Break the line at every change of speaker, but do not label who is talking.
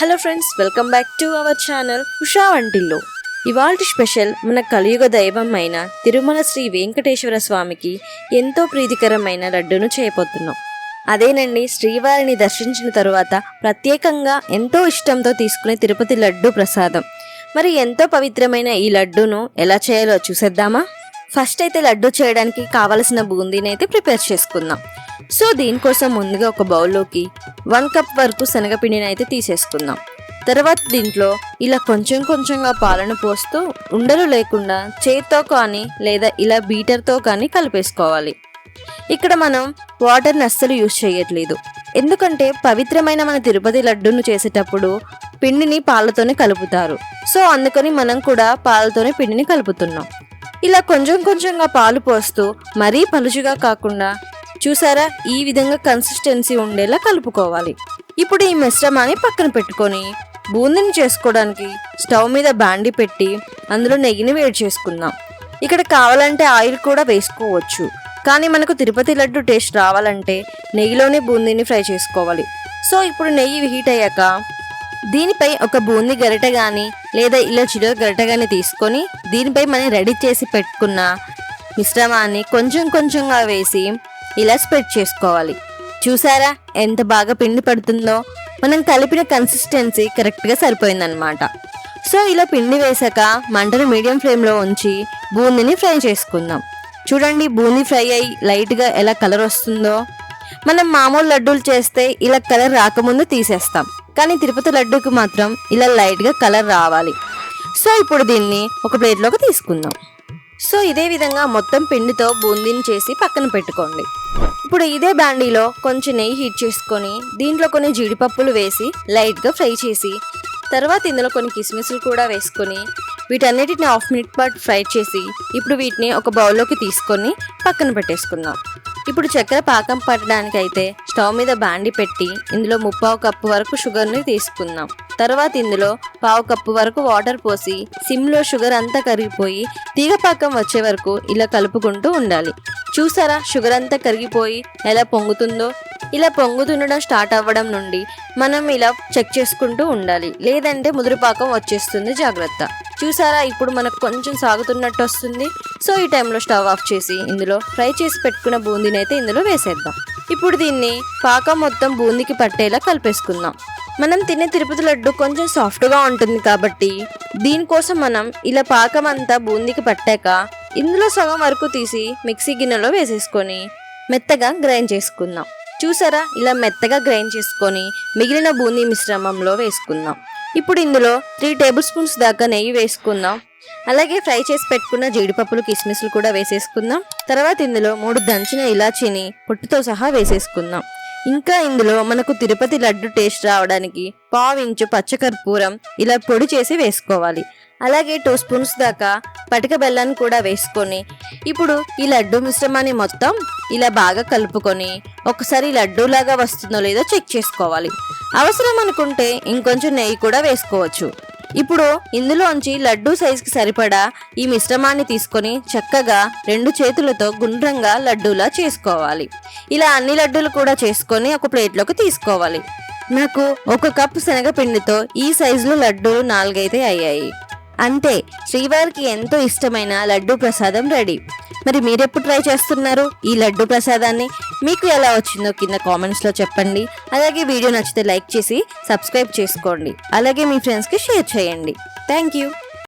Hello friends, welcome back to our channel Usha Vantillu. ఇవాల్టి special మన కలియుగ దైవం అయిన తిరుమల శ్రీ వెంకటేశ్వర స్వామికి ఎంతో ప్రీతికరమైన లడ్డూను చేయబోతున్నాం. అదేనండి, శ్రీవారిని దర్శించిన తరువాత ప్రత్యేకంగా ఎంతో ఇష్టంతో తీసుకునే తిరుపతి లడ్డు ప్రసాదం. మరి ఎంతో పవిత్రమైన ఈ లడ్డూను ఎలా చేయాలో చూసేద్దామా? ఫస్ట్ అయితే లడ్డు చేయడానికి కావలసిన బూందీని అయితే ప్రిపేర్ చేసుకుందాం. సో దీనికోసం ముందుగా ఒక బౌల్లోకి 1 కప్ వరకు శనగపిండిని అయితే తీసేసుకుందాం. తర్వాత దీంట్లో ఇలా కొంచెం కొంచెంగా పాలను పోస్తూ ఉండలు లేకుండా చేత్తో కానీ లేదా ఇలా బీటర్తో కానీ కలిపేసుకోవాలి. ఇక్కడ మనం వాటర్ని అస్సలు యూజ్ చేయట్లేదు, ఎందుకంటే పవిత్రమైన మన తిరుపతి లడ్డూను చేసేటప్పుడు పిండిని పాలతోనే కలుపుతారు. సో అందుకని మనం కూడా పాలతోనే పిండిని కలుపుతున్నాం. ఇలా కొంచెం కొంచెంగా పాలు పోస్తూ మరీ పలుచుగా కాకుండా చూసారా, ఈ విధంగా కన్సిస్టెన్సీ ఉండేలా కలుపుకోవాలి. ఇప్పుడు ఈ మిశ్రమాన్ని పక్కన పెట్టుకొని బూందీని చేసుకోవడానికి స్టవ్ మీద బాండి పెట్టి అందులో నెయ్యిని వేడి చేసుకుందాం. ఇక్కడ కావాలంటే ఆయిల్ కూడా వేసుకోవచ్చు, కానీ మనకు తిరుపతి లడ్డు టేస్ట్ రావాలంటే నెయ్యిలోనే బూందీని ఫ్రై చేసుకోవాలి. సో ఇప్పుడు నెయ్యి హీట్ అయ్యాక దీనిపై ఒక బూందీ గరిట కానీ లేదా ఇలా చిలువ గరిట కానీ తీసుకొని దీనిపై మనం రెడీ చేసి పెట్టుకున్న మిశ్రమాన్ని కొంచెం కొంచెంగా వేసి ఇలా స్ప్రెడ్ చేసుకోవాలి. చూసారా ఎంత బాగా పిండి పడుతుందో? మనం కలిపిన కన్సిస్టెన్సీ కరెక్ట్గా సరిపోయిందనమాట. సో ఇలా పిండి వేసాక మంటను మీడియం ఫ్లేమ్లో ఉంచి బూందీని ఫ్రై చేసుకుందాం. చూడండి, బూందీ ఫ్రై అయ్యి లైట్గా ఎలా కలర్ వస్తుందో. మనం మామూలు లడ్డూలు చేస్తే ఇలా కలర్ రాకముందు తీసేస్తాం, కానీ తిరుపతి లడ్డూకి మాత్రం ఇలా లైట్గా కలర్ రావాలి. సో ఇప్పుడు దీన్ని ఒక ప్లేట్లోకి తీసుకుందాం. సో ఇదే విధంగా మొత్తం పిండితో బూందీని చేసి పక్కన పెట్టుకోండి. ఇప్పుడు ఇదే బాండీలో కొంచెం నెయ్యి హీట్ చేసుకొని దీంట్లో కొన్ని జీడిపప్పులు వేసి లైట్గా ఫ్రై చేసి తర్వాత ఇందులో కొన్ని కిస్మిస్లు కూడా వేసుకొని వీటన్నిటిని 1/2 మినిట్ పాటు ఫ్రై చేసి ఇప్పుడు వీటిని ఒక బౌల్లోకి తీసుకొని పక్కన పెట్టేసుకుందాం. ఇప్పుడు చక్కెర పాకం పట్టడానికి అయితే స్టవ్ మీద బాండి పెట్టి ఇందులో 3/4 కప్పు వరకు షుగర్ని తీసుకుందాం. తర్వాత ఇందులో 1/2 కప్పు వరకు వాటర్ పోసి సిమ్లో షుగర్ అంతా కరిగిపోయి తీగ పాకం వచ్చే వరకు ఇలా కలుపుకుంటూ ఉండాలి. చూసారా, షుగర్ అంతా కరిగిపోయి ఎలా పొంగుతుందో? ఇలా పొంగుతుండడం స్టార్ట్ అవ్వడం నుండి మనం ఇలా చెక్ చేసుకుంటూ ఉండాలి, లేదంటే ముదురుపాకం వచ్చేస్తుంది, జాగ్రత్త. చూసారా, ఇప్పుడు మనకు కొంచెం సాగుతున్నట్టు వస్తుంది. సో ఈ టైంలో స్టవ్ ఆఫ్ చేసి ఇందులో ఫ్రై చేసి పెట్టుకున్న బూందీని అయితే ఇందులో వేసేద్దాం. ఇప్పుడు దీన్ని పాకం మొత్తం బూందీకి పట్టేలా కలిపేసుకుందాం. మనం తినే తిరుపతి లడ్డు కొంచెం సాఫ్ట్గా ఉంటుంది కాబట్టి దీనికోసం మనం ఇలా పాకం అంతా బూందీకి పట్టాక ఇందులో సగం వరకు తీసి మిక్సీ గిన్నెలో వేసేసుకొని మెత్తగా గ్రైండ్ చేసుకుందాం. చూసారా, ఇలా మెత్తగా గ్రైండ్ చేసుకొని మిగిలిన బూందీ మిశ్రమంలో వేసుకుందాం. ఇప్పుడు ఇందులో 3 టేబుల్ స్పూన్స్ దాకా నెయ్యి వేసుకుందాం. అలాగే ఫ్రై చేసి పెట్టుకున్న జీడిపప్పులు కిస్మిస్లు కూడా వేసేసుకుందాం. తర్వాత ఇందులో 3 దంచిన ఇలాచీని పొట్టుతో సహా వేసేసుకుందాం. ఇంకా ఇందులో మనకు తిరుపతి లడ్డు టేస్ట్ రావడానికి 1/2 ఇంచు పచ్చకర్పూరం ఇలా పొడి చేసి వేసుకోవాలి. అలాగే 2 స్పూన్స్ దాకా పటిక బెల్లాన్ని కూడా వేసుకొని ఇప్పుడు ఈ లడ్డు మిశ్రమాన్ని మొత్తం ఇలా బాగా కలుపుకొని ఒకసారి లడ్డూలాగా వస్తుందో లేదో చెక్ చేసుకోవాలి. అవసరం అనుకుంటే ఇంకొంచెం నెయ్యి కూడా వేసుకోవచ్చు. ఇప్పుడు ఇందులోంచి లడ్డూ సైజుకి సరిపడా ఈ మిశ్రమాన్ని తీసుకొని చక్కగా 2 చేతులతో గుండ్రంగా లడ్డూలా చేసుకోవాలి. ఇలా అన్ని లడ్డూలు కూడా చేసుకొని ఒక ప్లేట్లోకి తీసుకోవాలి. నాకు 1 కప్పు శనగపిండితో ఈ సైజులో లడ్డూలు 4 అయితే అయ్యాయి. అంతే, శ్రీవారికి ఎంతో ఇష్టమైన లడ్డూ ప్రసాదం రెడీ. మరి మీరెప్పుడు ట్రై చేస్తున్నారు ఈ లడ్డూ ప్రసాదాన్ని? మీకు ఎలా వచ్చిందో కింద కామెంట్స్లో చెప్పండి. అలాగే వీడియో నచ్చితే లైక్ చేసి సబ్స్క్రైబ్ చేసుకోండి. అలాగే మీ ఫ్రెండ్స్కి షేర్ చేయండి. Thank you.